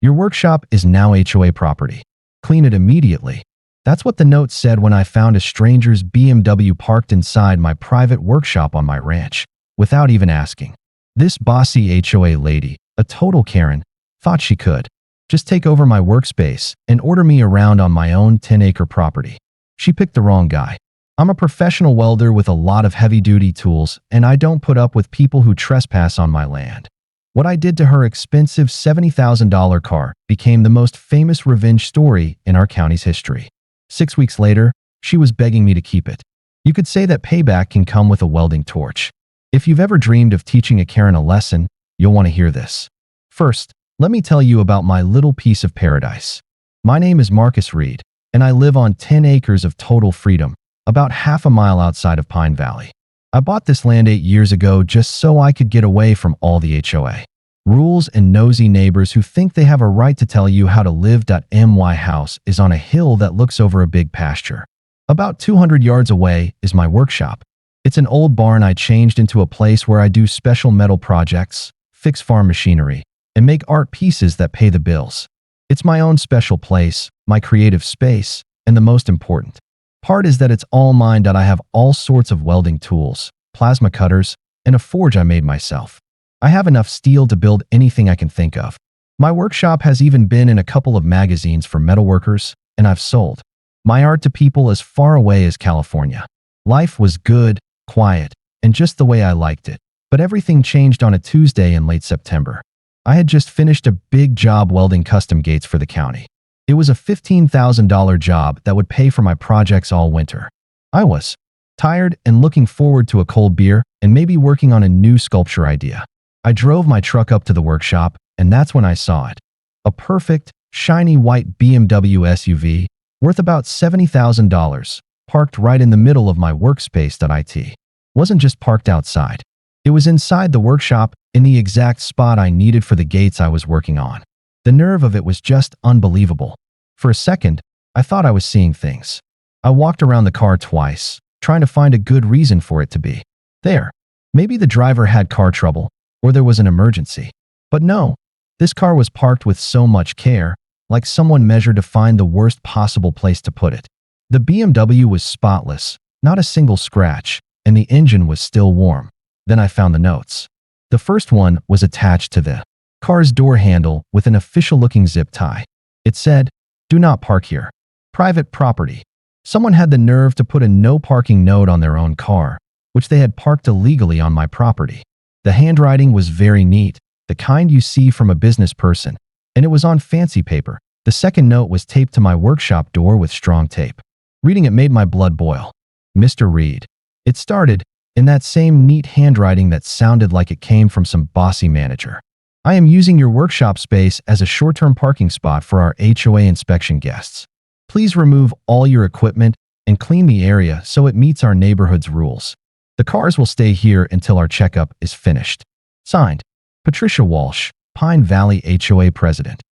Your workshop is now HOA property. Clean it immediately. That's what the note said when I found a stranger's BMW parked inside my private workshop on my ranch, without even asking. This bossy HOA lady, a total Karen, thought she could just take over my workspace and order me around on my own 10-acre property. She picked the wrong guy. I'm a professional welder with a lot of heavy-duty tools, and I don't put up with people who trespass on my land. What I did to her expensive $70,000 car became the most famous revenge story in our county's history. 6 weeks later, she was begging me to keep it. You could say that payback can come with a welding torch. If you've ever dreamed of teaching a Karen a lesson, you'll want to hear this. First, let me tell you about my little piece of paradise. My name is Marcus Reed, and I live on 10 acres of total freedom, about half a mile outside of Pine Valley. I bought this land 8 years ago just so I could get away from all the HOA rules and nosy neighbors who think they have a right to tell you how to live. My house is on a hill that looks over a big pasture. About 200 yards away is my workshop. It's an old barn I changed into a place where I do special metal projects, fix farm machinery, and make art pieces that pay the bills. It's my own special place, my creative space, and the most important part is that it's all mine. I have all sorts of welding tools, plasma cutters, and a forge I made myself. I have enough steel to build anything I can think of. My workshop has even been in a couple of magazines for metalworkers, and I've sold my art to people as far away as California. Life was good, quiet, and just the way I liked it. But everything changed on a Tuesday in late September. I had just finished a big job welding custom gates for the county. It was a $15,000 job that would pay for my projects all winter. I was tired and looking forward to a cold beer and maybe working on a new sculpture idea. I drove my truck up to the workshop, and that's when I saw it. A perfect, shiny white BMW SUV worth about $70,000, parked right in the middle of my workspace. It wasn't just parked outside. It was inside the workshop in the exact spot I needed for the gates I was working on. The nerve of it was just unbelievable. For a second, I thought I was seeing things. I walked around the car twice, trying to find a good reason for it to be there. Maybe the driver had car trouble, or there was an emergency. But no, this car was parked with so much care, like someone measured to find the worst possible place to put it. The BMW was spotless, not a single scratch, and the engine was still warm. Then I found the notes. The first one was attached to the car's door handle with an official-looking zip tie. It said, "Do not park here. Private property." Someone had the nerve to put a no parking note on their own car, which they had parked illegally on my property. The handwriting was very neat, the kind you see from a business person, and it was on fancy paper. The second note was taped to my workshop door with strong tape. Reading it made my blood boil. Mr. Reed. It started in that same neat handwriting that sounded like it came from some bossy manager. "I am using your workshop space as a short-term parking spot for our HOA inspection guests. Please remove all your equipment and clean the area so it meets our neighborhood's rules. The cars will stay here until our checkup is finished." Signed, Patricia Walsh, Pine Valley HOA President.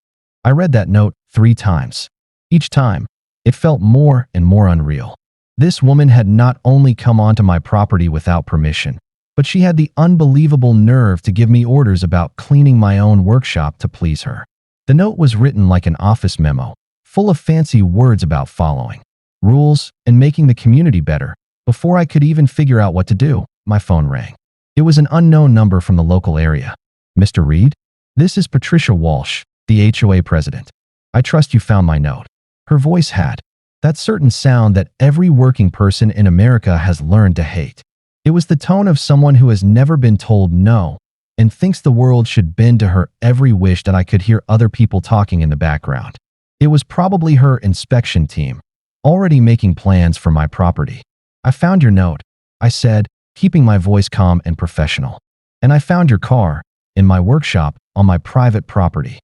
I read that note 3 times. Each time, it felt more and more unreal. This woman had not only come onto my property without permission, but she had the unbelievable nerve to give me orders about cleaning my own workshop to please her. The note was written like an office memo, full of fancy words about following rules and making the community better. Before I could even figure out what to do, my phone rang. It was an unknown number from the local area. "Mr. Reed? This is Patricia Walsh, the HOA president. I trust you found my note." Her voice had that certain sound that every working person in America has learned to hate. It was the tone of someone who has never been told no and thinks the world should bend to her every wish. That I could hear other people talking in the background. It was probably her inspection team, already making plans for my property. "I found your note," I said, keeping my voice calm and professional. "And I found your car in my workshop on my private property."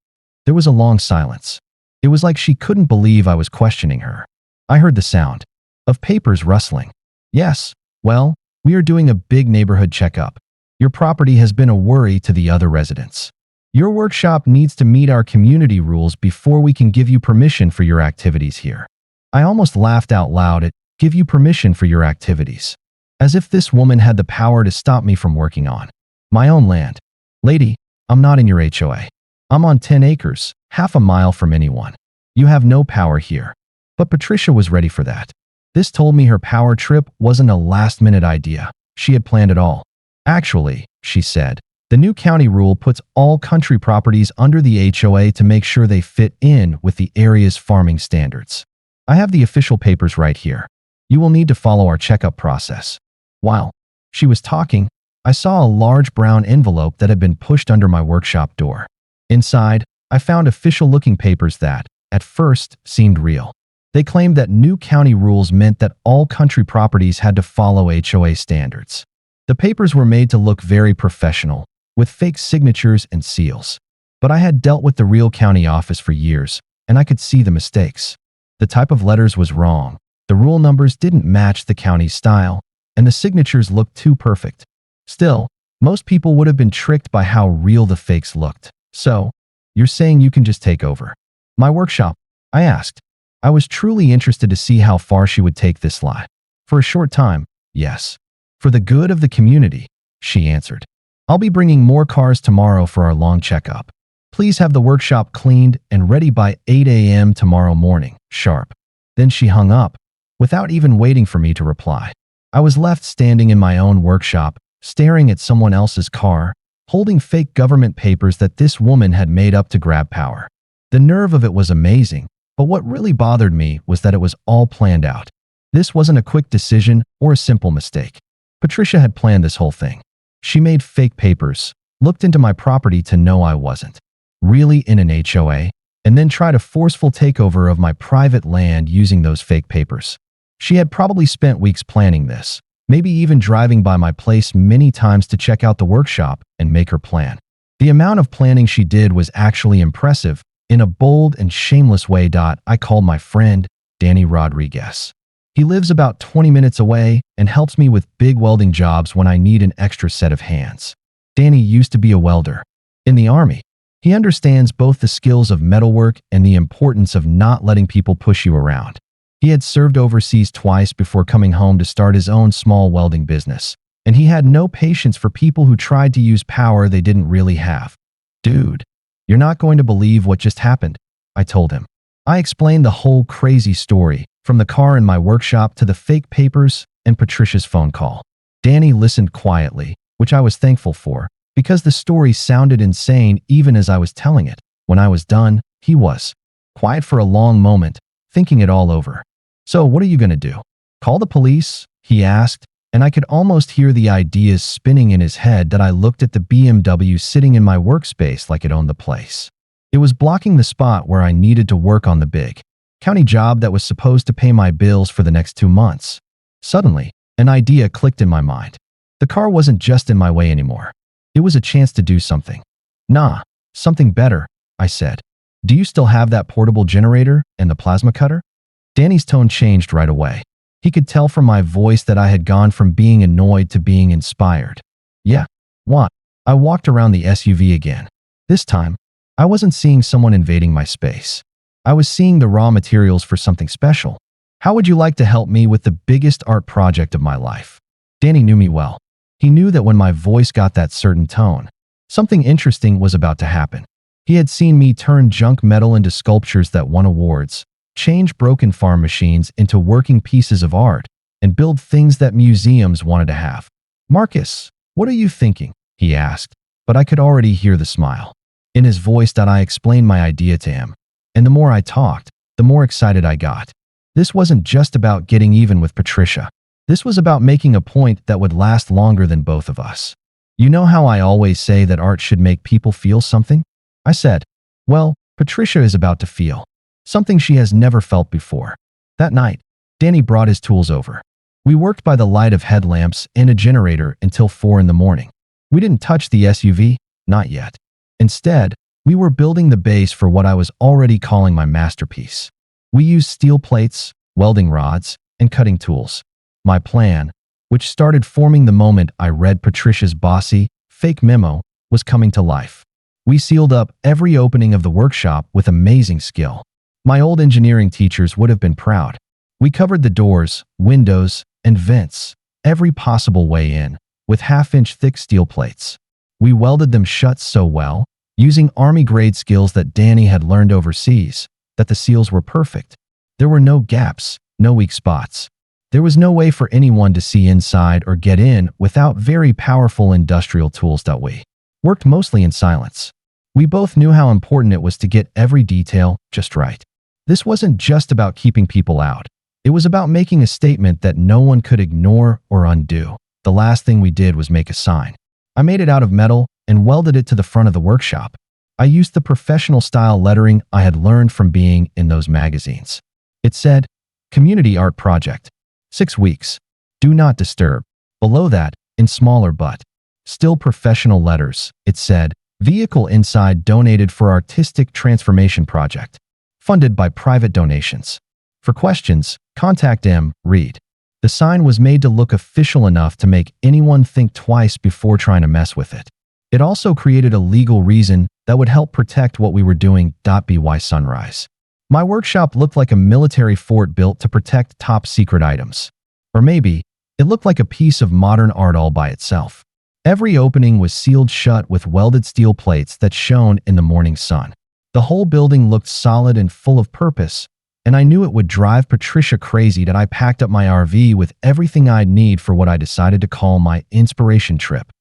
There was a long silence. It was like she couldn't believe I was questioning her. I heard the sound of papers rustling. "Yes, well, we are doing a big neighborhood checkup. Your property has been a worry to the other residents. Your workshop needs to meet our community rules before we can give you permission for your activities here." I almost laughed out loud at "give you permission for your activities," as if this woman had the power to stop me from working on my own land. "Lady, I'm not in your HOA. I'm on 10 acres, half a mile from anyone. You have no power here. But Patricia was ready for that. This told me her power trip wasn't a last-minute idea. She had planned it all. Actually, she said, the new county rule puts all country properties under the HOA to make sure they fit in with the area's farming standards. I have the official papers right here. You will need to follow our checkup process. While she was talking, I saw a large brown envelope that had been pushed under my workshop door. Inside, I found official-looking papers that, at first, seemed real. They claimed that new county rules meant that all country properties had to follow HOA standards. The papers were made to look very professional, with fake signatures and seals. But I had dealt with the real county office for years, and I could see the mistakes. The type of letters was wrong, the rule numbers didn't match the county's style, and the signatures looked too perfect. Still, most people would have been tricked by how real the fakes looked. So, you're saying you can just take over my workshop? I asked. I was truly interested to see how far she would take this lie. For a short time, yes. For the good of the community, she answered. I'll be bringing more cars tomorrow for our long checkup. Please have the workshop cleaned and ready by 8 a.m. tomorrow morning, sharp. Then she hung up, without even waiting for me to reply. I was left standing in my own workshop, staring at someone else's car, holding fake government papers that this woman had made up to grab power. The nerve of it was amazing, but what really bothered me was that it was all planned out. This wasn't a quick decision or a simple mistake. Patricia had planned this whole thing. She made fake papers, looked into my property to know I wasn't really in an HOA, and then tried a forceful takeover of my private land using those fake papers. She had probably spent weeks planning this, maybe even driving by my place many times to check out the workshop and make her plan. The amount of planning she did was actually impressive. In a bold and shameless way, I called my friend, Danny Rodriguez. He lives about 20 minutes away and helps me with big welding jobs when I need an extra set of hands. Danny used to be a welder in the Army. He understands both the skills of metalwork and the importance of not letting people push you around. He had served overseas twice before coming home to start his own small welding business, and he had no patience for people who tried to use power they didn't really have. Dude, you're not going to believe what just happened, I told him. I explained the whole crazy story, from the car in my workshop to the fake papers and Patricia's phone call. Danny listened quietly, which I was thankful for, because the story sounded insane even as I was telling it. When I was done, he was quiet for a long moment, thinking it all over. So what are you going to do? Call the police? He asked, and I could almost hear the ideas spinning in his head that I looked at the BMW sitting in my workspace like it owned the place. It was blocking the spot where I needed to work on the big county job that was supposed to pay my bills for the next 2 months. Suddenly, an idea clicked in my mind. The car wasn't just in my way anymore. It was a chance to do something. Nah, something better, I said. Do you still have that portable generator and the plasma cutter? Danny's tone changed right away. He could tell from my voice that I had gone from being annoyed to being inspired. Yeah. What? I walked around the SUV again. This time, I wasn't seeing someone invading my space. I was seeing the raw materials for something special. How would you like to help me with the biggest art project of my life? Danny knew me well. He knew that when my voice got that certain tone, something interesting was about to happen. He had seen me turn junk metal into sculptures that won awards, change broken farm machines into working pieces of art, and build things that museums wanted to have. Marcus, what are you thinking? He asked, but I could already hear the smile in his voice. I explained my idea to him, and the more I talked, the more excited I got. This wasn't just about getting even with Patricia. This was about making a point that would last longer than both of us. You know how I always say that art should make people feel something? I said, well, Patricia is about to feel something she has never felt before. That night, Danny brought his tools over. We worked by the light of headlamps and a generator until 4 in the morning. We didn't touch the SUV, not yet. Instead, we were building the base for what I was already calling my masterpiece. We used steel plates, welding rods, and cutting tools. My plan, which started forming the moment I read Patricia's bossy, fake memo, was coming to life. We sealed up every opening of the workshop with amazing skill. My old engineering teachers would have been proud. We covered the doors, windows, and vents, every possible way in, with half-inch thick steel plates. We welded them shut so well using army-grade skills that Danny had learned overseas, that the seals were perfect. There were no gaps, no weak spots. There was no way for anyone to see inside or get in without very powerful industrial tools that we worked mostly in silence. We both knew how important it was to get every detail just right. This wasn't just about keeping people out. It was about making a statement that no one could ignore or undo. The last thing we did was make a sign. I made it out of metal and welded it to the front of the workshop. I used the professional-style lettering I had learned from being in those magazines. It said, Community Art Project. 6 weeks. Do not disturb. Below that, in smaller but still professional letters, it said, Vehicle inside donated for Artistic Transformation Project. Funded by private donations. For questions, contact M. Reed. The sign was made to look official enough to make anyone think twice before trying to mess with it. It also created a legal reason that would help protect what we were doing. By sunrise. My workshop looked like a military fort built to protect top-secret items. Or maybe, it looked like a piece of modern art all by itself. Every opening was sealed shut with welded steel plates that shone in the morning sun. The whole building looked solid and full of purpose, and I knew it would drive Patricia crazy that I packed up my RV with everything I'd need for what I decided to call my inspiration trip.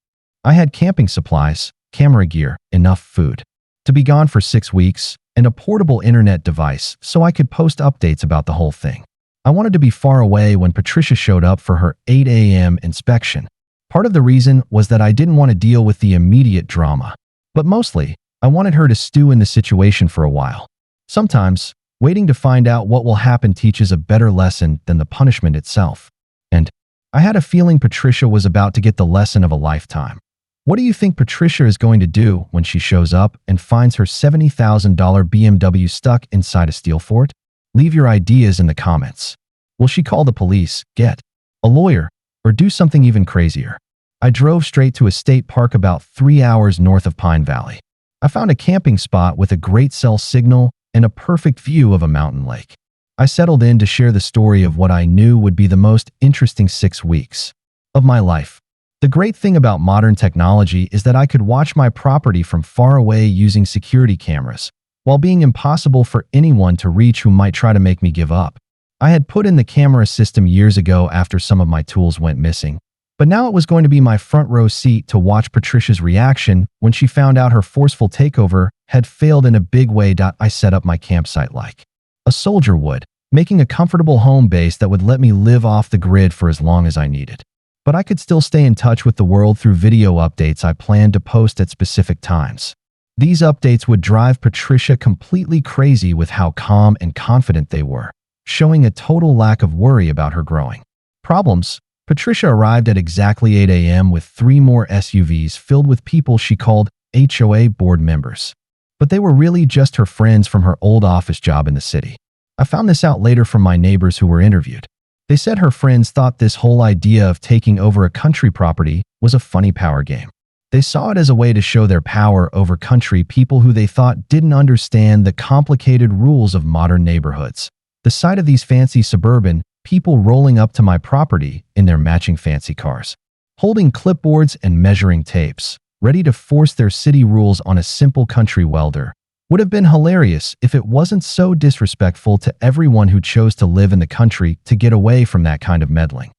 I had camping supplies, camera gear, enough food to be gone for 6 weeks, and a portable internet device so I could post updates about the whole thing. I wanted to be far away when Patricia showed up for her 8 a.m. inspection. Part of the reason was that I didn't want to deal with the immediate drama, but mostly, I wanted her to stew in the situation for a while. Sometimes, waiting to find out what will happen teaches a better lesson than the punishment itself. And I had a feeling Patricia was about to get the lesson of a lifetime. What do you think Patricia is going to do when she shows up and finds her $70,000 BMW stuck inside a steel fort? Leave your ideas in the comments. Will she call the police, get a lawyer, or do something even crazier? I drove straight to a state park about 3 hours north of Pine Valley. I found a camping spot with a great cell signal and a perfect view of a mountain lake. I settled in to share the story of what I knew would be the most interesting 6 weeks of my life. The great thing about modern technology is that I could watch my property from far away using security cameras, while being impossible for anyone to reach who might try to make me give up. I had put in the camera system years ago after some of my tools went missing, but now it was going to be my front row seat to watch Patricia's reaction when she found out her forceful takeover had failed in a big way. I set up my campsite like a soldier would, making a comfortable home base that would let me live off the grid for as long as I needed. But I could still stay in touch with the world through video updates I planned to post at specific times. These updates would drive Patricia completely crazy with how calm and confident they were, showing a total lack of worry about her growing problems. Patricia arrived at exactly 8 a.m. with 3 more SUVs filled with people she called HOA board members. But they were really just her friends from her old office job in the city. I found this out later from my neighbors who were interviewed. They said her friends thought this whole idea of taking over a country property was a funny power game. They saw it as a way to show their power over country people who they thought didn't understand the complicated rules of modern neighborhoods. The sight of these fancy suburban people rolling up to my property in their matching fancy cars, holding clipboards and measuring tapes, ready to force their city rules on a simple country welder, would have been hilarious if it wasn't so disrespectful to everyone who chose to live in the country to get away from that kind of meddling.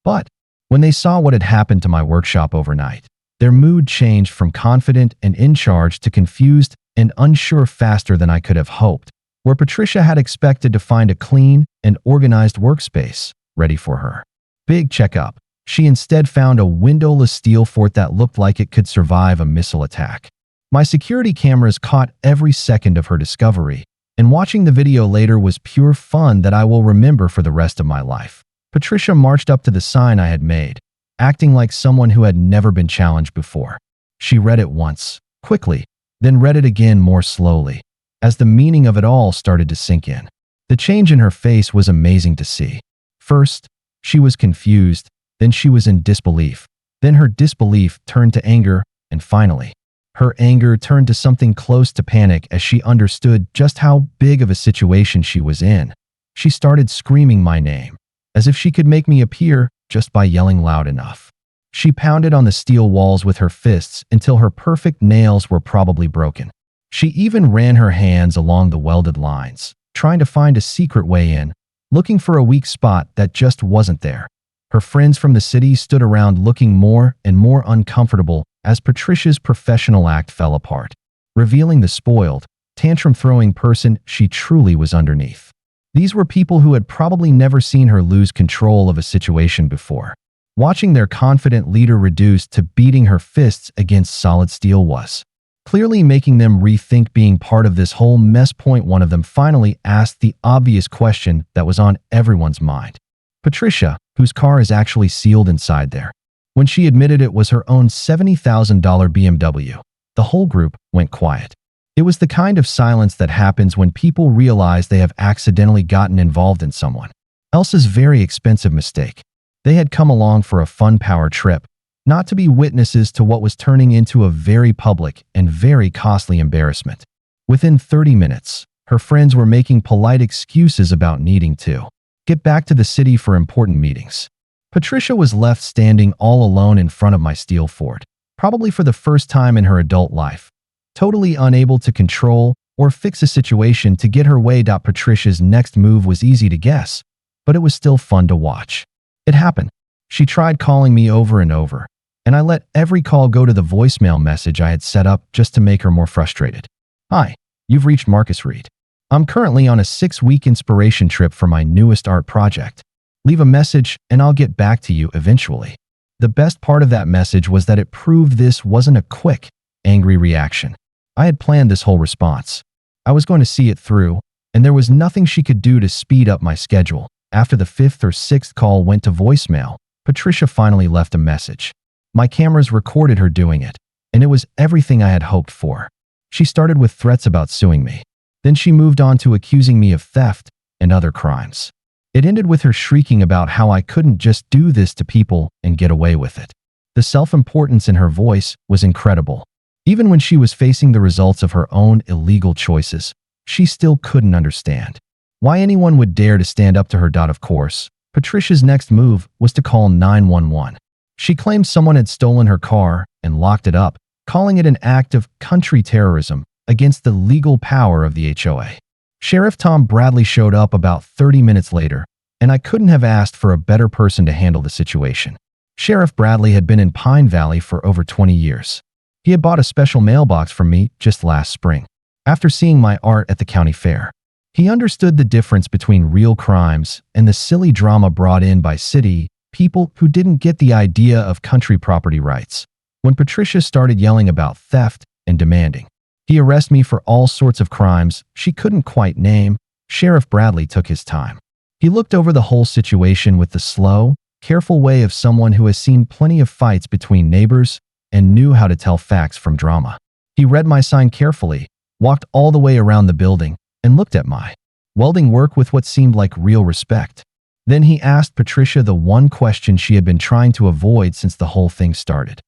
But when they saw what had happened to my workshop overnight, their mood changed from confident and in charge to confused and unsure faster than I could have hoped. Where Patricia had expected to find a clean and organized workspace ready for her big checkup, she instead found a windowless steel fort that looked like it could survive a missile attack. My security cameras caught every second of her discovery, and watching the video later was pure fun that I will remember for the rest of my life. Patricia marched up to the sign I had made, acting like someone who had never been challenged before. She read it once, quickly, then read it again more slowly, as the meaning of it all started to sink in. The change in her face was amazing to see. First, she was confused, then she was in disbelief. Then her disbelief turned to anger, and finally, her anger turned to something close to panic as she understood just how big of a situation she was in. She started screaming my name, as if she could make me appear just by yelling loud enough. She pounded on the steel walls with her fists until her perfect nails were probably broken. She even ran her hands along the welded lines, trying to find a secret way in, looking for a weak spot that just wasn't there. Her friends from the city stood around looking more and more uncomfortable as Patricia's professional act fell apart, revealing the spoiled, tantrum-throwing person she truly was underneath. These were people who had probably never seen her lose control of a situation before. Watching their confident leader reduced to beating her fists against solid steel was clearly making them rethink being part of this whole mess. One of them finally asked the obvious question that was on everyone's mind. Patricia, whose car is actually sealed inside there. When she admitted it was her own $70,000 BMW, the whole group went quiet. It was the kind of silence that happens when people realize they have accidentally gotten involved in someone else's very expensive mistake. They had come along for a fun power trip, not to be witnesses to what was turning into a very public and very costly embarrassment. Within 30 minutes, her friends were making polite excuses about needing to get back to the city for important meetings. Patricia was left standing all alone in front of my steel fort, probably for the first time in her adult life, totally unable to control or fix a situation to get her way. Patricia's next move was easy to guess, but it was still fun to watch. It happened. She tried calling me over and over, and I let every call go to the voicemail message I had set up just to make her more frustrated. Hi, you've reached Marcus Reed. I'm currently on a 6-week inspiration trip for my newest art project. Leave a message and I'll get back to you eventually. The best part of that message was that it proved this wasn't a quick, angry reaction. I had planned this whole response. I was going to see it through, and there was nothing she could do to speed up my schedule. After the 5th or 6th call went to voicemail, Patricia finally left a message. My cameras recorded her doing it, and it was everything I had hoped for. She started with threats about suing me. Then she moved on to accusing me of theft and other crimes. It ended with her shrieking about how I couldn't just do this to people and get away with it. The self-importance in her voice was incredible. Even when she was facing the results of her own illegal choices, she still couldn't understand why anyone would dare to stand up to her. Of course, Patricia's next move was to call 911. She claimed someone had stolen her car and locked it up, calling it an act of country terrorism against the legal power of the HOA. Sheriff Tom Bradley showed up about 30 minutes later, and I couldn't have asked for a better person to handle the situation. Sheriff Bradley had been in Pine Valley for over 20 years. He had bought a special mailbox from me just last spring, after seeing my art at the county fair. He understood the difference between real crimes and the silly drama brought in by city people who didn't get the idea of country property rights. When Patricia started yelling about theft and demanding he arrest me for all sorts of crimes she couldn't quite name, Sheriff Bradley took his time. He looked over the whole situation with the slow, careful way of someone who has seen plenty of fights between neighbors and knew how to tell facts from drama. He read my sign carefully, walked all the way around the building, and looked at my welding work with what seemed like real respect. Then he asked Patricia the one question she had been trying to avoid since the whole thing started.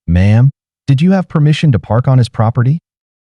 "Ma'am, did you have permission to park on his property?"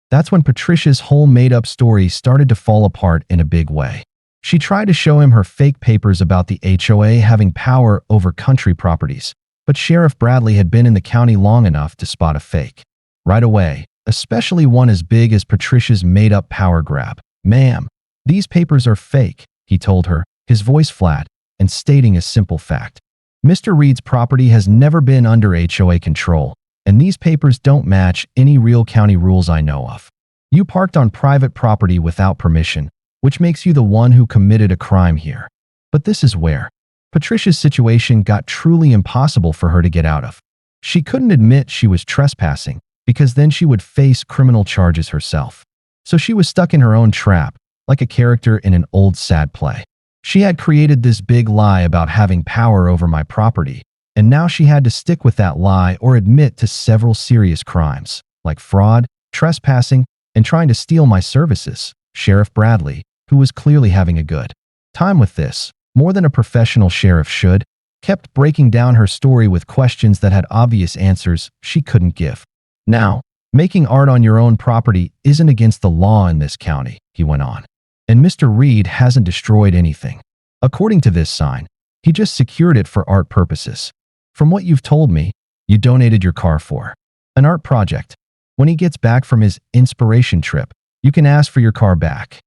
That's when Patricia's whole made-up story started to fall apart in a big way. She tried to show him her fake papers about the HOA having power over country properties, but Sheriff Bradley had been in the county long enough to spot a fake right away, especially one as big as Patricia's made-up power grab. "Ma'am, these papers are fake," he told her, his voice flat, and stating a simple fact. "Mr. Reed's property has never been under HOA control, and these papers don't match any real county rules I know of. You parked on private property without permission, which makes you the one who committed a crime here." But this is where Patricia's situation got truly impossible for her to get out of. She couldn't admit she was trespassing, because then she would face criminal charges herself. So she was stuck in her own trap, like a character in an old sad play. She had created this big lie about having power over my property, and now she had to stick with that lie or admit to several serious crimes, like fraud, trespassing, and trying to steal my services. Sheriff Bradley, who was clearly having a good time with this, more than a professional sheriff should, kept breaking down her story with questions that had obvious answers she couldn't give. "Now, making art on your own property isn't against the law in this county," he went on. "And Mr. Reed hasn't destroyed anything. According to this sign, he just secured it for art purposes. From what you've told me, you donated your car for. An art project. When he gets back from his inspiration trip, you can ask for your car back.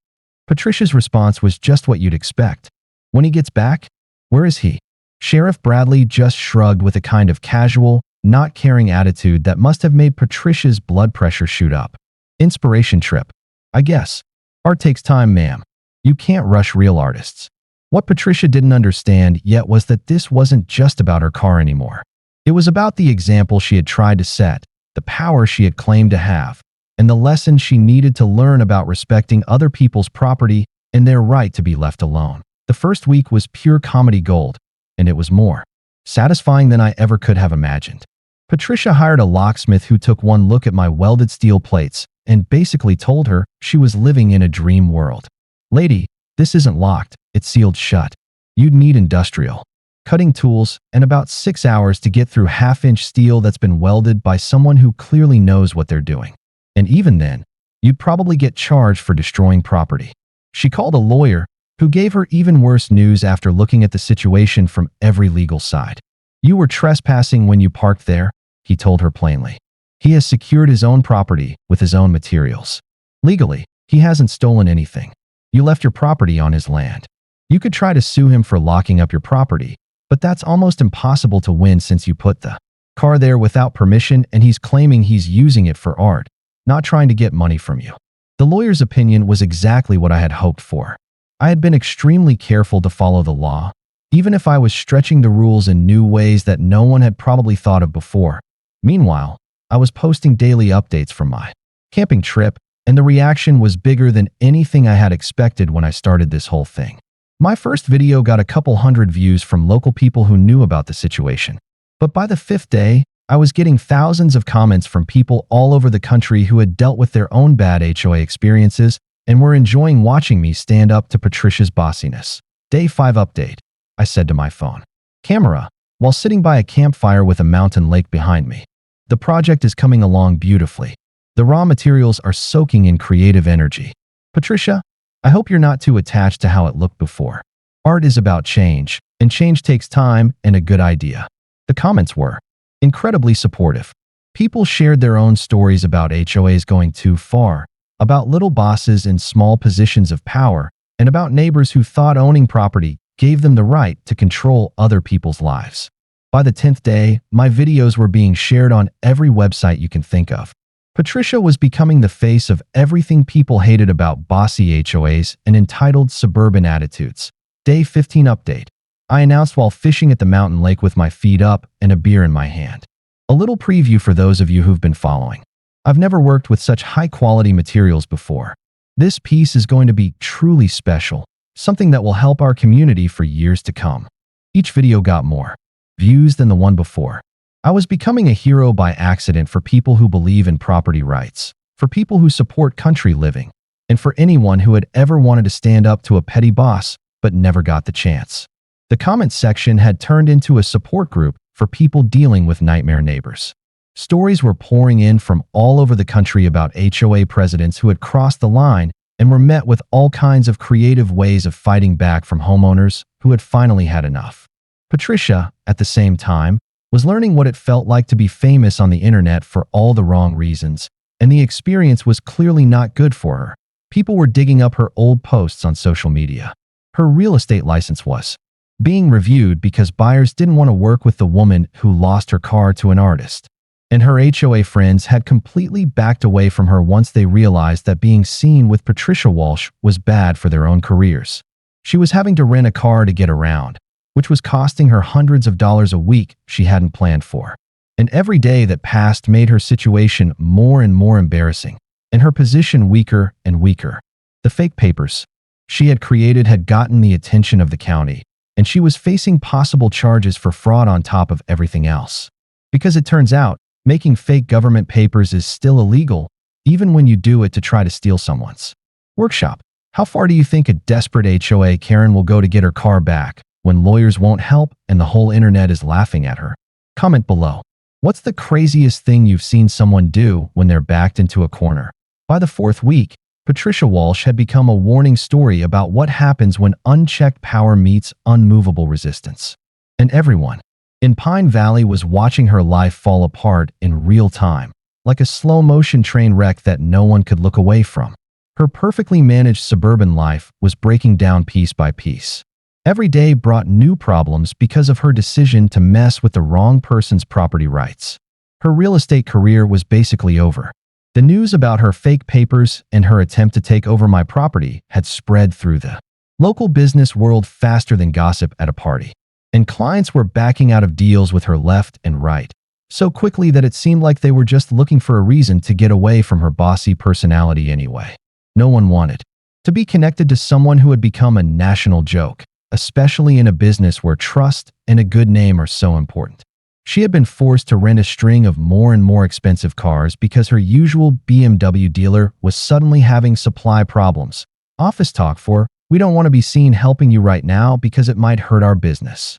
Patricia's response was just what you'd expect. When he gets back? Where is he? Sheriff Bradley just shrugged with a kind of casual, not caring attitude that must have made Patricia's blood pressure shoot up. Inspiration trip. I guess. Art takes time, ma'am. You can't rush real artists. What Patricia didn't understand yet was that this wasn't just about her car anymore. It was about the example she had tried to set, the power she had claimed to have, and the lesson she needed to learn about respecting other people's property and their right to be left alone. The first week was pure comedy gold, and it was more satisfying than I ever could have imagined. Patricia hired a locksmith who took one look at my welded steel plates and basically told her she was living in a dream world. Lady, this isn't locked, it's sealed shut. You'd need industrial cutting tools and about 6 hours to get through half-inch steel that's been welded by someone who clearly knows what they're doing. And even then, you'd probably get charged for destroying property. She called a lawyer who gave her even worse news after looking at the situation from every legal side. You were trespassing when you parked there, he told her plainly. He has secured his own property with his own materials. Legally, he hasn't stolen anything. You left your property on his land. You could try to sue him for locking up your property, but that's almost impossible to win since you put the car there without permission and he's claiming he's using it for art, not trying to get money from you. The lawyer's opinion was exactly what I had hoped for. I had been extremely careful to follow the law, even if I was stretching the rules in new ways that no one had probably thought of before. Meanwhile, I was posting daily updates from my camping trip, and the reaction was bigger than anything I had expected when I started this whole thing. My first video got a couple hundred views from local people who knew about the situation. But by the 5th day, I was getting thousands of comments from people all over the country who had dealt with their own bad HOA experiences and were enjoying watching me stand up to Patricia's bossiness. Day 5 update, I said to my phone camera, while sitting by a campfire with a mountain lake behind me. The project is coming along beautifully. The raw materials are soaking in creative energy. Patricia, I hope you're not too attached to how it looked before. Art is about change, and change takes time and a good idea. The comments were incredibly supportive. People shared their own stories about HOAs going too far, about little bosses in small positions of power, and about neighbors who thought owning property gave them the right to control other people's lives. By the 10th day, my videos were being shared on every website you can think of. Patricia was becoming the face of everything people hated about bossy HOAs and entitled suburban attitudes. Day 15 update. I announced while fishing at the mountain lake with my feet up and a beer in my hand. A little preview for those of you who've been following. I've never worked with such high-quality materials before. This piece is going to be truly special, something that will help our community for years to come. Each video got more views than the one before. I was becoming a hero by accident for people who believe in property rights, for people who support country living, and for anyone who had ever wanted to stand up to a petty boss but never got the chance. The comments section had turned into a support group for people dealing with nightmare neighbors. Stories were pouring in from all over the country about HOA presidents who had crossed the line and were met with all kinds of creative ways of fighting back from homeowners who had finally had enough. Patricia, at the same time, was learning what it felt like to be famous on the internet for all the wrong reasons, and the experience was clearly not good for her. People were digging up her old posts on social media. Her real estate license was being reviewed because buyers didn't want to work with the woman who lost her car to an artist. And her HOA friends had completely backed away from her once they realized that being seen with Patricia Walsh was bad for their own careers. She was having to rent a car to get around, which was costing her hundreds of dollars a week she hadn't planned for. And every day that passed made her situation more and more embarrassing, and her position weaker and weaker. The fake papers she had created had gotten the attention of the county, and she was facing possible charges for fraud on top of everything else. Because it turns out, making fake government papers is still illegal, even when you do it to try to steal someone's workshop. How far do you think a desperate HOA Karen will go to get her car back when lawyers won't help and the whole internet is laughing at her? Comment below. What's the craziest thing you've seen someone do when they're backed into a corner? By the 4th week, Patricia Walsh had become a warning story about what happens when unchecked power meets unmovable resistance. And everyone in Pine Valley was watching her life fall apart in real time, like a slow-motion train wreck that no one could look away from. Her perfectly managed suburban life was breaking down piece by piece. Every day brought new problems because of her decision to mess with the wrong person's property rights. Her real estate career was basically over. The news about her fake papers and her attempt to take over my property had spread through the local business world faster than gossip at a party. And clients were backing out of deals with her left and right, so quickly that it seemed like they were just looking for a reason to get away from her bossy personality anyway. No one wanted to be connected to someone who had become a national joke, especially in a business where trust and a good name are so important. She had been forced to rent a string of more and more expensive cars because her usual BMW dealer was suddenly having supply problems. Office talk for, "We don't want to be seen helping you right now because it might hurt our business."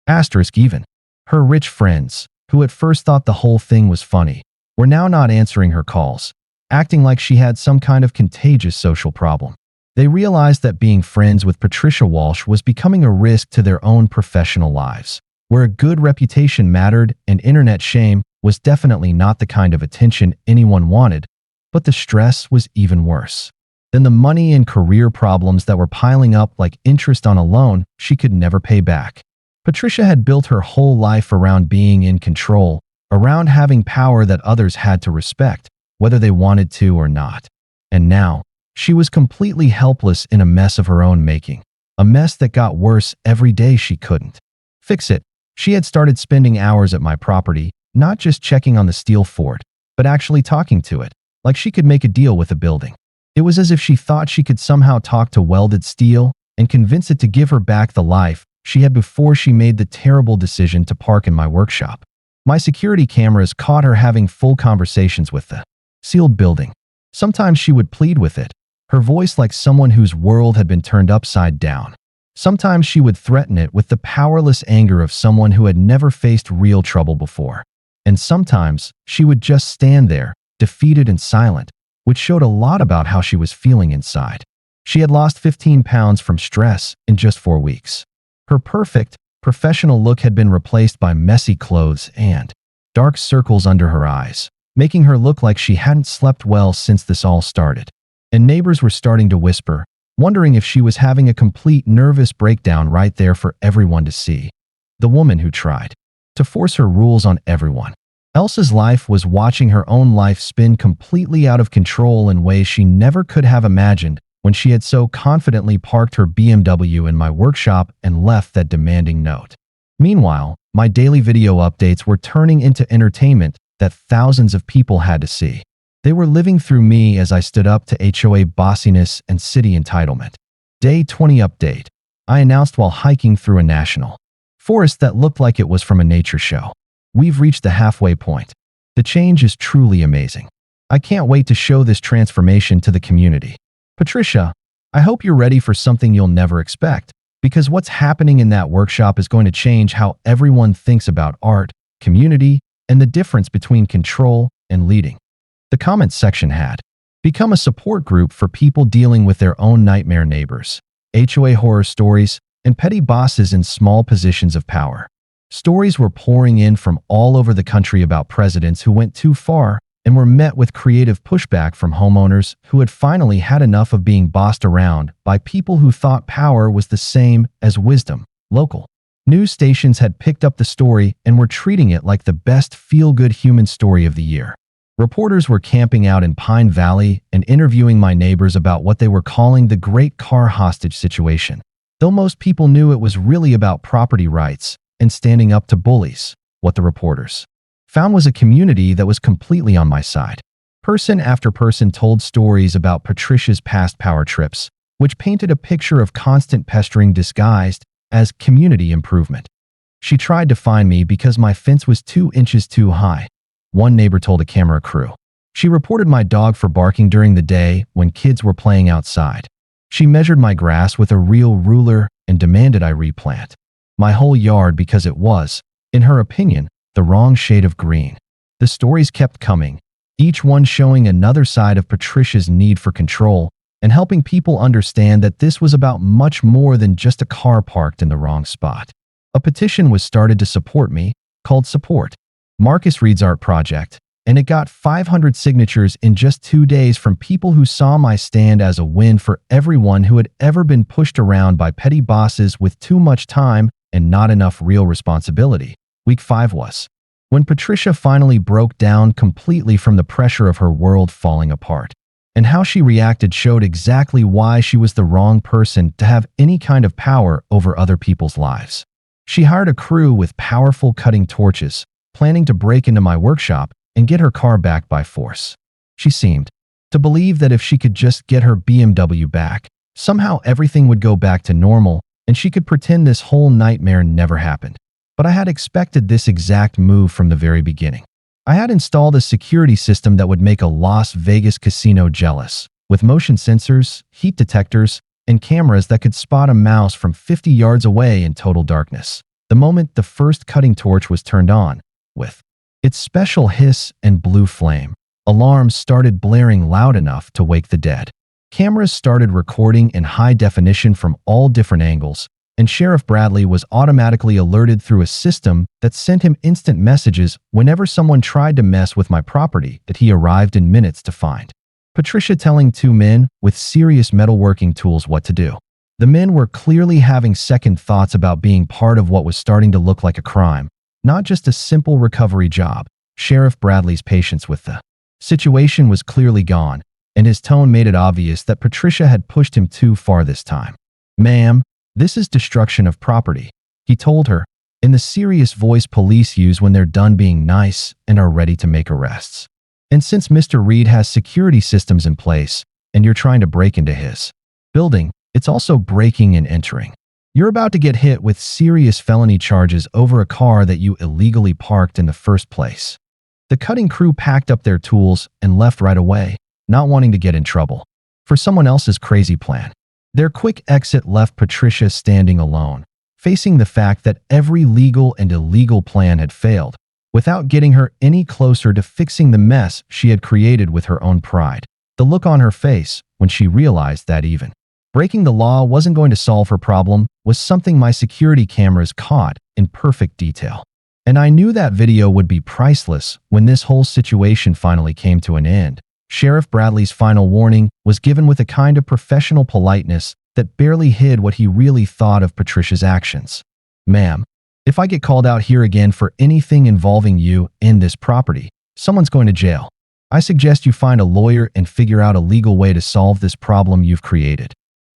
Asterisk even. Her rich friends, who at first thought the whole thing was funny, were now not answering her calls, acting like she had some kind of contagious social problem. They realized that being friends with Patricia Walsh was becoming a risk to their own professional lives, where a good reputation mattered and internet shame was definitely not the kind of attention anyone wanted. But the stress was even worse than the money and career problems that were piling up like interest on a loan she could never pay back. Patricia had built her whole life around being in control, around having power that others had to respect, whether they wanted to or not. And now, she was completely helpless in a mess of her own making, a mess that got worse every day she couldn't fix it. She had started spending hours at my property, not just checking on the steel fort, but actually talking to it, like she could make a deal with the building. It was as if she thought she could somehow talk to welded steel and convince it to give her back the life she had before she made the terrible decision to park in my workshop. My security cameras caught her having full conversations with the sealed building. Sometimes she would plead with it, her voice like someone whose world had been turned upside down. Sometimes she would threaten it with the powerless anger of someone who had never faced real trouble before. And sometimes she would just stand there, defeated and silent, which showed a lot about how she was feeling inside. She had lost 15 pounds from stress in just 4 weeks. Her perfect, professional look had been replaced by messy clothes and dark circles under her eyes, making her look like she hadn't slept well since this all started. And neighbors were starting to whisper, wondering if she was having a complete nervous breakdown right there for everyone to see. The woman who tried to force her rules on everyone else's life was watching her own life spin completely out of control in ways she never could have imagined when she had so confidently parked her BMW in my workshop and left that demanding note. Meanwhile, my daily video updates were turning into entertainment that thousands of people had to see. They were living through me as I stood up to HOA bossiness and city entitlement. Day 20 update. I announced while hiking through a national forest that looked like it was from a nature show. We've reached the halfway point. The change is truly amazing. I can't wait to show this transformation to the community. Patricia, I hope you're ready for something you'll never expect, because what's happening in that workshop is going to change how everyone thinks about art, community, and the difference between control and leading. The comments section had become a support group for people dealing with their own nightmare neighbors, HOA horror stories, and petty bosses in small positions of power. Stories were pouring in from all over the country about presidents who went too far and were met with creative pushback from homeowners who had finally had enough of being bossed around by people who thought power was the same as wisdom. Local news stations had picked up the story and were treating it like the best feel-good human story of the year. Reporters were camping out in Pine Valley and interviewing my neighbors about what they were calling the great car hostage situation, though most people knew it was really about property rights and standing up to bullies. What the reporters found was a community that was completely on my side. Person after person told stories about Patricia's past power trips, which painted a picture of constant pestering disguised as community improvement. She tried to find me because my fence was 2 inches too high, one neighbor told a camera crew. She reported my dog for barking during the day when kids were playing outside. She measured my grass with a real ruler and demanded I replant my whole yard because it was, in her opinion, the wrong shade of green. The stories kept coming, each one showing another side of Patricia's need for control and helping people understand that this was about much more than just a car parked in the wrong spot. A petition was started to support me, called Support Marcus Reed's Art Project, and it got 500 signatures in just 2 days from people who saw my stand as a win for everyone who had ever been pushed around by petty bosses with too much time and not enough real responsibility. Week 5 was when Patricia finally broke down completely from the pressure of her world falling apart. And how she reacted showed exactly why she was the wrong person to have any kind of power over other people's lives. She hired a crew with powerful cutting torches, planning to break into my workshop and get her car back by force. She seemed to believe that if she could just get her BMW back, somehow everything would go back to normal and she could pretend this whole nightmare never happened. But I had expected this exact move from the very beginning. I had installed a security system that would make a Las Vegas casino jealous, with motion sensors, heat detectors, and cameras that could spot a mouse from 50 yards away in total darkness. The moment the first cutting torch was turned on, with its special hiss and blue flame, alarms started blaring loud enough to wake the dead. Cameras started recording in high definition from all different angles, and Sheriff Bradley was automatically alerted through a system that sent him instant messages whenever someone tried to mess with my property that he arrived in minutes to find. Patricia telling 2 men with serious metalworking tools what to do. The men were clearly having second thoughts about being part of what was starting to look like a crime, not just a simple recovery job. Sheriff Bradley's patience with the situation was clearly gone, and his tone made it obvious that Patricia had pushed him too far this time. "Ma'am, this is destruction of property," he told her, in the serious voice police use when they're done being nice and are ready to make arrests. "And since Mr. Reed has security systems in place, and you're trying to break into his building, it's also breaking and entering. You're about to get hit with serious felony charges over a car that you illegally parked in the first place." The cutting crew packed up their tools and left right away, not wanting to get in trouble for someone else's crazy plan. Their quick exit left Patricia standing alone, facing the fact that every legal and illegal plan had failed, without getting her any closer to fixing the mess she had created with her own pride. The look on her face when she realized that even breaking the law wasn't going to solve her problem was something my security cameras caught in perfect detail. And I knew that video would be priceless when this whole situation finally came to an end. Sheriff Bradley's final warning was given with a kind of professional politeness that barely hid what he really thought of Patricia's actions. "Ma'am, if I get called out here again for anything involving you in this property, someone's going to jail. I suggest you find a lawyer and figure out a legal way to solve this problem you've created."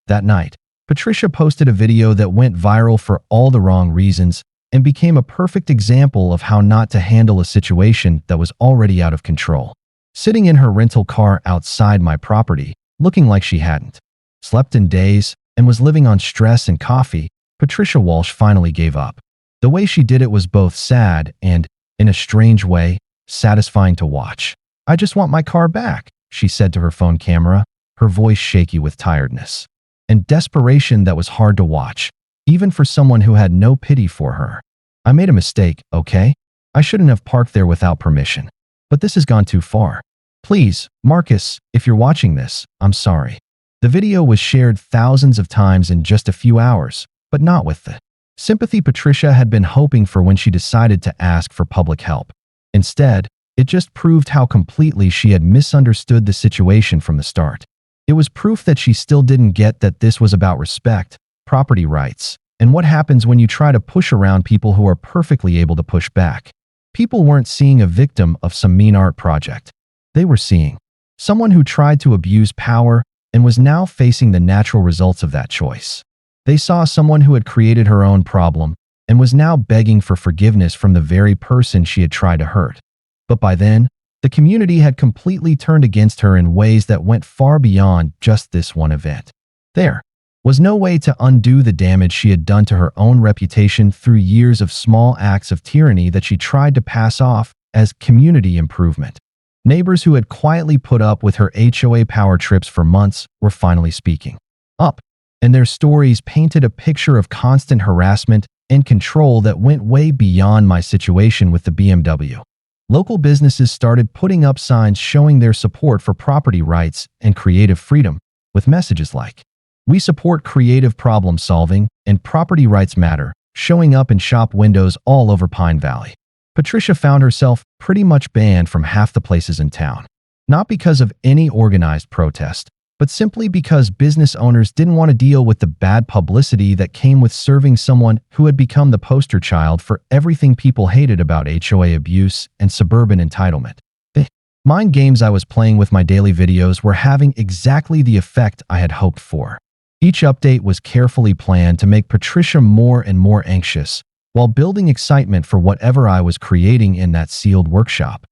That night, Patricia posted a video that went viral for all the wrong reasons and became a perfect example of how not to handle a situation that was already out of control. Sitting in her rental car outside my property, looking like she hadn't slept in days and was living on stress and coffee, Patricia Walsh finally gave up. The way she did it was both sad and, in a strange way, satisfying to watch. "I just want my car back," she said to her phone camera, her voice shaky with tiredness and desperation that was hard to watch, even for someone who had no pity for her. "I made a mistake, okay? I shouldn't have parked there without permission. But this has gone too far. Please, Marcus, if you're watching this, I'm sorry." The video was shared thousands of times in just a few hours, but not with the sympathy Patricia had been hoping for when she decided to ask for public help. Instead, it just proved how completely she had misunderstood the situation from the start. It was proof that she still didn't get that this was about respect, property rights, and what happens when you try to push around people who are perfectly able to push back. People weren't seeing a victim of some mean art project. They were seeing someone who tried to abuse power and was now facing the natural results of that choice. They saw someone who had created her own problem and was now begging for forgiveness from the very person she had tried to hurt. But by then, the community had completely turned against her in ways that went far beyond just this one event. There was no way to undo the damage she had done to her own reputation through years of small acts of tyranny that she tried to pass off as community improvement. Neighbors who had quietly put up with her HOA power trips for months were finally speaking up, and their stories painted a picture of constant harassment and control that went way beyond my situation with the BMW. Local businesses started putting up signs showing their support for property rights and creative freedom, with messages like, "We support creative problem solving and property rights matter," showing up in shop windows all over Pine Valley. Patricia found herself pretty much banned from half the places in town. Not because of any organized protest, but simply because business owners didn't want to deal with the bad publicity that came with serving someone who had become the poster child for everything people hated about HOA abuse and suburban entitlement. The mind games I was playing with my daily videos were having exactly the effect I had hoped for. Each update was carefully planned to make Patricia more and more anxious, while building excitement for whatever I was creating in that sealed workshop.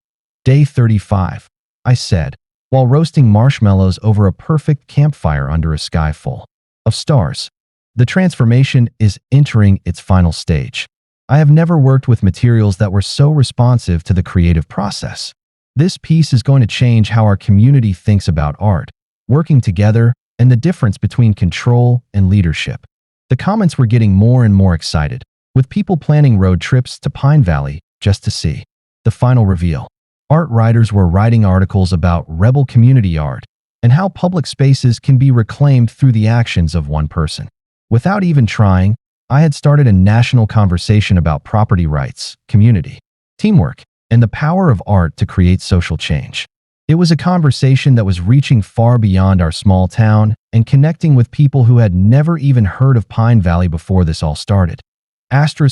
Day 35, I said, while roasting marshmallows over a perfect campfire under a sky full of stars. The transformation is entering its final stage. I have never worked with materials that were so responsive to the creative process. This piece is going to change how our community thinks about art, working together, and the difference between control and leadership. The comments were getting more and more excited, with people planning road trips to Pine Valley just to see the final reveal. Art writers were writing articles about rebel community art and how public spaces can be reclaimed through the actions of one person. Without even trying, I had started a national conversation about property rights, community, teamwork, and the power of art to create social change. It was a conversation that was reaching far beyond our small town and connecting with people who had never even heard of Pine Valley before this all started.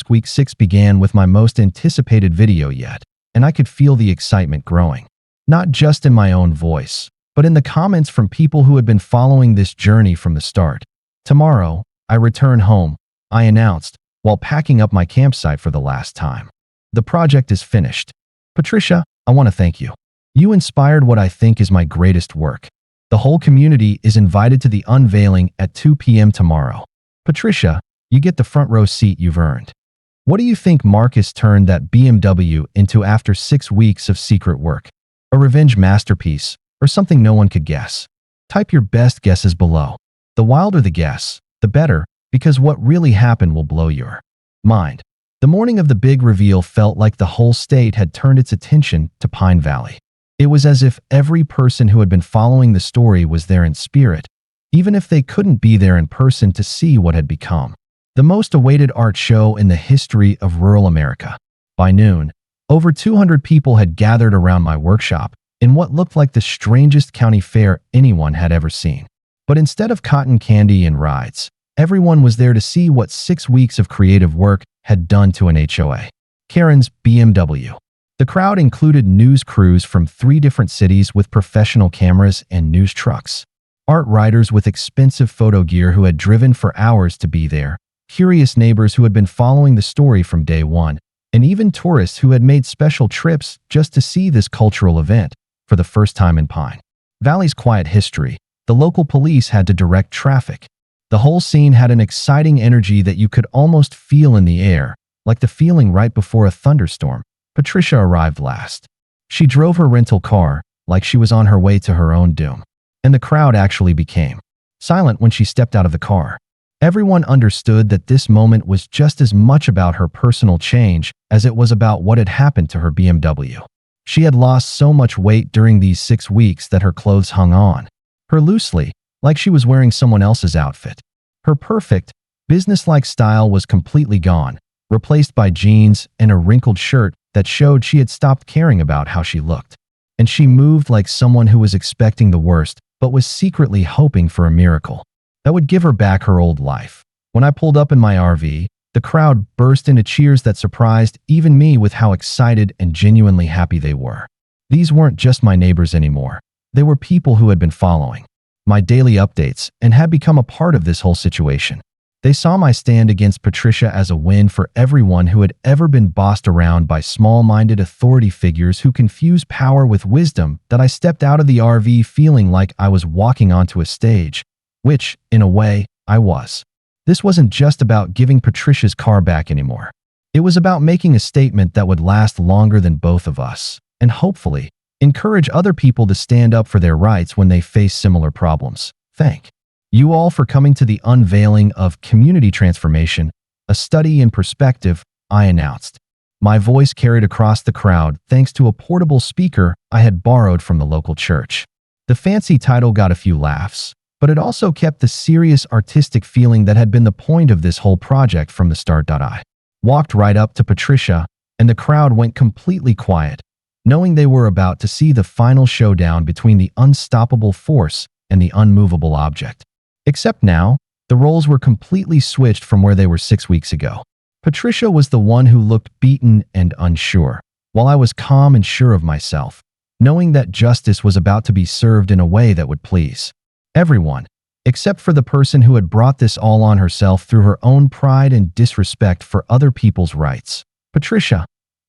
Week 6 began with my most anticipated video yet, and I could feel the excitement growing. Not just in my own voice, but in the comments from people who had been following this journey from the start. Tomorrow, I return home, I announced, while packing up my campsite for the last time. The project is finished. Patricia, I want to thank you. You inspired what I think is my greatest work. The whole community is invited to the unveiling at 2 p.m. tomorrow. Patricia, you get the front row seat you've earned. What do you think Marcus turned that BMW into after 6 weeks of secret work? A revenge masterpiece, or something no one could guess? Type your best guesses below. The wilder the guess, the better, because what really happened will blow your mind. The morning of the big reveal felt like the whole state had turned its attention to Pine Valley. It was as if every person who had been following the story was there in spirit, even if they couldn't be there in person to see what had become the most awaited art show in the history of rural America. By noon, over 200 people had gathered around my workshop in what looked like the strangest county fair anyone had ever seen. But instead of cotton candy and rides, everyone was there to see what 6 weeks of creative work had done to an HOA Karen's BMW. The crowd included news crews from 3 different cities with professional cameras and news trucks, art writers with expensive photo gear who had driven for hours to be there, curious neighbors who had been following the story from day one, and even tourists who had made special trips just to see this cultural event for the first time in Pine Valley's quiet history. The local police had to direct traffic. The whole scene had an exciting energy that you could almost feel in the air, like the feeling right before a thunderstorm. Patricia arrived last. She drove her rental car like she was on her way to her own doom, and the crowd actually became silent when she stepped out of the car. Everyone understood that this moment was just as much about her personal change as it was about what had happened to her BMW. She had lost so much weight during these 6 weeks that her clothes hung on her loosely, like she was wearing someone else's outfit. Her perfect, businesslike style was completely gone, replaced by jeans and a wrinkled shirt that showed she had stopped caring about how she looked. And she moved like someone who was expecting the worst, but was secretly hoping for a miracle that would give her back her old life. When I pulled up in my RV, the crowd burst into cheers that surprised even me with how excited and genuinely happy they were. These weren't just my neighbors anymore. They were people who had been following my daily updates and had become a part of this whole situation. They saw my stand against Patricia as a win for everyone who had ever been bossed around by small-minded authority figures who confuse power with wisdom. That I stepped out of the RV feeling like I was walking onto a stage, which, in a way, I was. This wasn't just about giving Patricia's car back anymore. It was about making a statement that would last longer than both of us, and hopefully, encourage other people to stand up for their rights when they face similar problems. Thank you all for coming to the unveiling of Community Transformation, a study in perspective, I announced. My voice carried across the crowd thanks to a portable speaker I had borrowed from the local church. The fancy title got a few laughs, but it also kept the serious artistic feeling that had been the point of this whole project from the start. I walked right up to Patricia, and the crowd went completely quiet, knowing they were about to see the final showdown between the unstoppable force and the unmovable object. Except now, the roles were completely switched from where they were 6 weeks ago. Patricia was the one who looked beaten and unsure, while I was calm and sure of myself, knowing that justice was about to be served in a way that would please everyone, except for the person who had brought this all on herself through her own pride and disrespect for other people's rights. "Patricia,"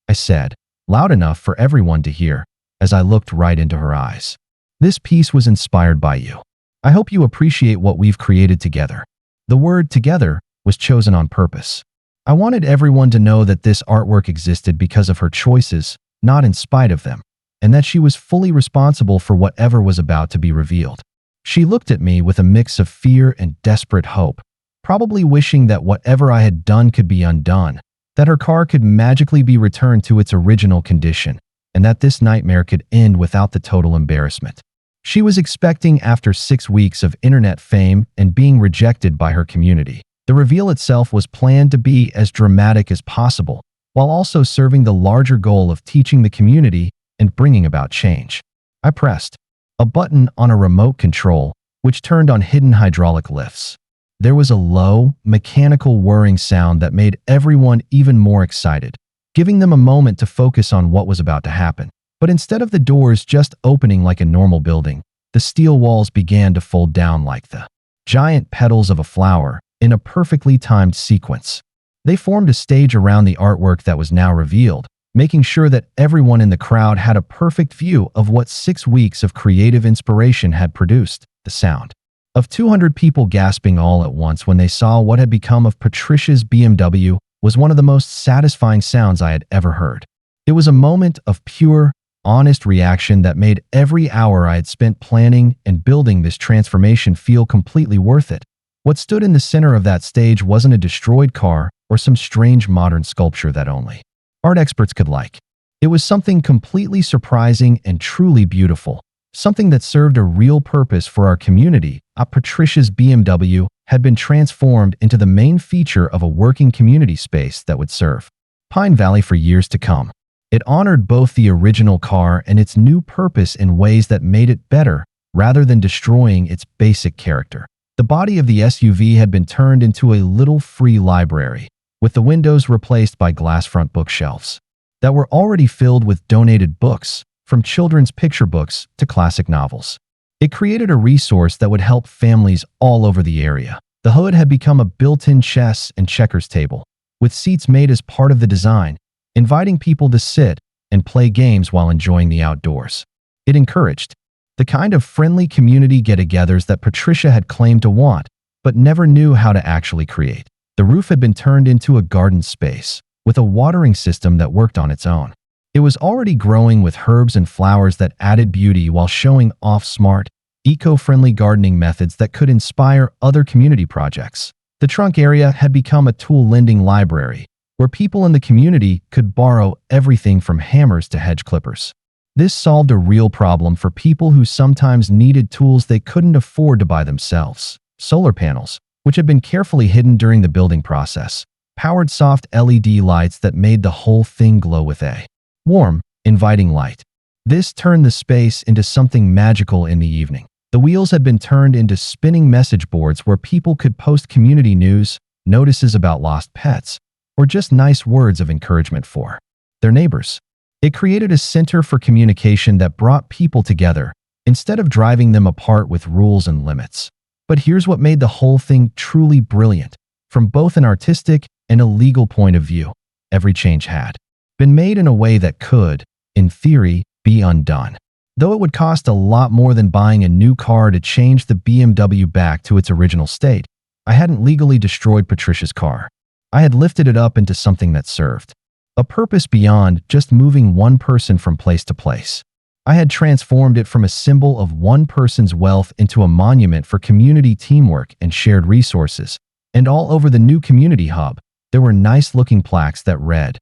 I said, loud enough for everyone to hear, as I looked right into her eyes. "This piece was inspired by you. I hope you appreciate what we've created together." The word "together" was chosen on purpose. I wanted everyone to know that this artwork existed because of her choices, not in spite of them, and that she was fully responsible for whatever was about to be revealed. She looked at me with a mix of fear and desperate hope, probably wishing that whatever I had done could be undone, that her car could magically be returned to its original condition, and that this nightmare could end without the total embarrassment she was expecting after 6 weeks of internet fame and being rejected by her community. The reveal itself was planned to be as dramatic as possible, while also serving the larger goal of teaching the community and bringing about change. I pressed a button on a remote control, which turned on hidden hydraulic lifts. There was a low, mechanical whirring sound that made everyone even more excited, giving them a moment to focus on what was about to happen. But instead of the doors just opening like a normal building, the steel walls began to fold down like the giant petals of a flower in a perfectly timed sequence. They formed a stage around the artwork that was now revealed, making sure that everyone in the crowd had a perfect view of what 6 weeks of creative inspiration had produced. The sound of 200 people gasping all at once when they saw what had become of Patricia's BMW was one of the most satisfying sounds I had ever heard. It was a moment of pure, honest reaction that made every hour I had spent planning and building this transformation feel completely worth it. What stood in the center of that stage wasn't a destroyed car or some strange modern sculpture that only art experts could like. It was something completely surprising and truly beautiful, something that served a real purpose for our community. Patricia's BMW had been transformed into the main feature of a working community space that would serve Pine Valley for years to come. It honored both the original car and its new purpose in ways that made it better, rather than destroying its basic character. The body of the SUV had been turned into a little free library, with the windows replaced by glass front bookshelves that were already filled with donated books, from children's picture books to classic novels. It created a resource that would help families all over the area. The hood had become a built-in chess and checkers table, with seats made as part of the design, inviting people to sit and play games while enjoying the outdoors. It encouraged the kind of friendly community get-togethers that Patricia had claimed to want, but never knew how to actually create. The roof had been turned into a garden space, with a watering system that worked on its own. It was already growing with herbs and flowers that added beauty while showing off smart, eco-friendly gardening methods that could inspire other community projects. The trunk area had become a tool lending library, where people in the community could borrow everything from hammers to hedge clippers. This solved a real problem for people who sometimes needed tools they couldn't afford to buy themselves. Solar panels, which had been carefully hidden during the building process, powered soft LED lights that made the whole thing glow with a warm, inviting light. This turned the space into something magical in the evening. The wheels had been turned into spinning message boards where people could post community news, notices about lost pets, or just nice words of encouragement for their neighbors. It created a center for communication that brought people together, instead of driving them apart with rules and limits. But here's what made the whole thing truly brilliant. From both an artistic and a legal point of view, every change had been made in a way that could, in theory, be undone. Though it would cost a lot more than buying a new car to change the BMW back to its original state, I hadn't legally destroyed Patricia's car. I had lifted it up into something that served a purpose beyond just moving one person from place to place. I had transformed it from a symbol of one person's wealth into a monument for community teamwork and shared resources. And all over the new community hub, there were nice-looking plaques that read,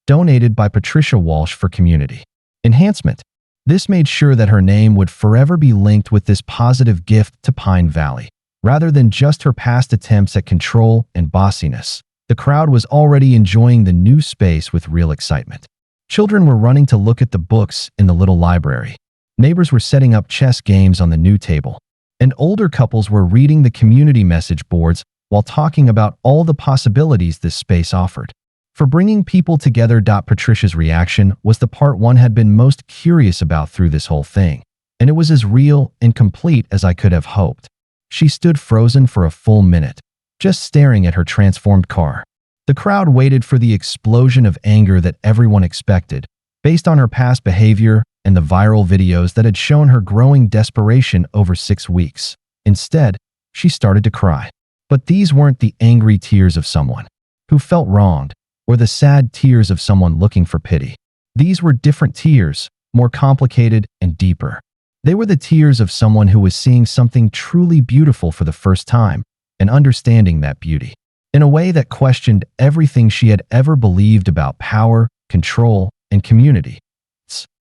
"Donated by Patricia Walsh for Community Enhancement." This made sure that her name would forever be linked with this positive gift to Pine Valley, rather than just her past attempts at control and bossiness. The crowd was already enjoying the new space with real excitement. Children were running to look at the books in the little library. Neighbors were setting up chess games on the new table, and older couples were reading the community message boards while talking about all the possibilities this space offered. For bringing people together, Patricia's reaction was the part one had been most curious about through this whole thing, and it was as real and complete as I could have hoped. She stood frozen for a full minute, just staring at her transformed car. The crowd waited for the explosion of anger that everyone expected, based on her past behavior and the viral videos that had shown her growing desperation over 6 weeks. Instead, she started to cry. But these weren't the angry tears of someone who felt wronged, or the sad tears of someone looking for pity. These were different tears, more complicated and deeper. They were the tears of someone who was seeing something truly beautiful for the first time, and understanding that beauty in a way that questioned everything she had ever believed about power, control, and community.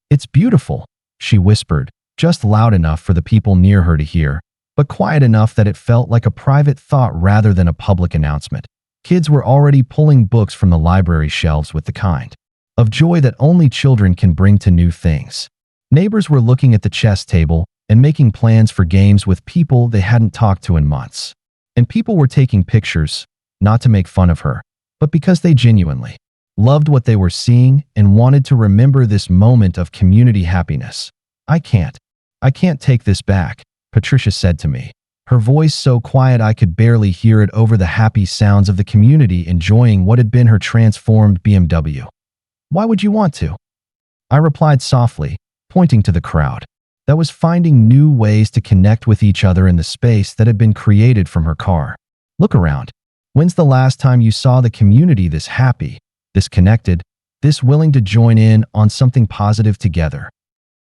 It's beautiful, she whispered, just loud enough for the people near her to hear, but quiet enough that it felt like a private thought rather than a public announcement. Kids were already pulling books from the library shelves with the kind of joy that only children can bring to new things. Neighbors were looking at the chess table and making plans for games with people they hadn't talked to in months. And people were taking pictures, not to make fun of her, but because they genuinely loved what they were seeing and wanted to remember this moment of community happiness. I can't take this back," Patricia said to me, her voice so quiet I could barely hear it over the happy sounds of the community enjoying what had been her transformed BMW. "Why would you want to?" I replied softly, pointing to the crowd that was finding new ways to connect with each other in the space that had been created from her car. "Look around. When's the last time you saw the community this happy, this connected, this willing to join in on something positive together?"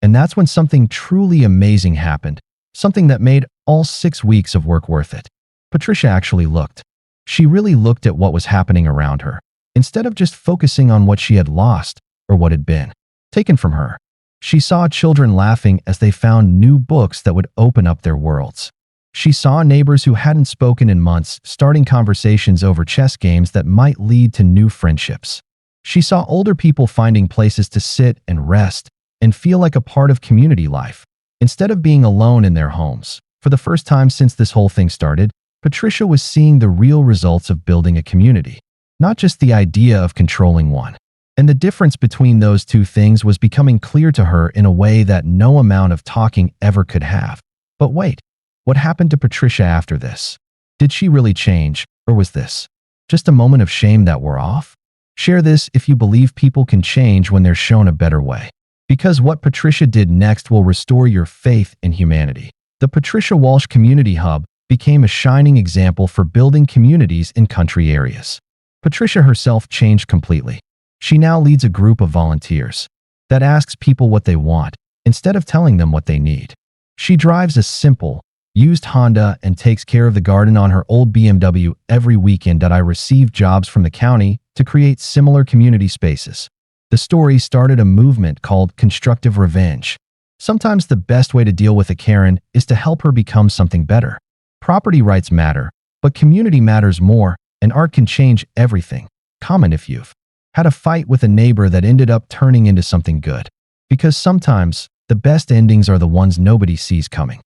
And that's when something truly amazing happened, something that made all 6 weeks of work worth it. Patricia actually looked. She really looked at what was happening around her, instead of just focusing on what she had lost or what had been taken from her. She saw children laughing as they found new books that would open up their worlds. She saw neighbors who hadn't spoken in months starting conversations over chess games that might lead to new friendships. She saw older people finding places to sit and rest and feel like a part of community life, instead of being alone in their homes. For the first time since this whole thing started, Patricia was seeing the real results of building a community, not just the idea of controlling one. And the difference between those two things was becoming clear to her in a way that no amount of talking ever could have. But wait, what happened to Patricia after this? Did she really change, or was this just a moment of shame that wore off? Share this if you believe people can change when they're shown a better way, because what Patricia did next will restore your faith in humanity. The Patricia Walsh Community Hub became a shining example for building communities in country areas. Patricia herself changed completely. She now leads a group of volunteers that asks people what they want instead of telling them what they need. She drives a simple, used Honda and takes care of the garden on her old BMW every weekend. I received jobs from the county to create similar community spaces. The story started a movement called constructive revenge. Sometimes the best way to deal with a Karen is to help her become something better. Property rights matter, but community matters more, and art can change everything. Comment if you've had a fight with a neighbor that ended up turning into something good. Because sometimes, the best endings are the ones nobody sees coming.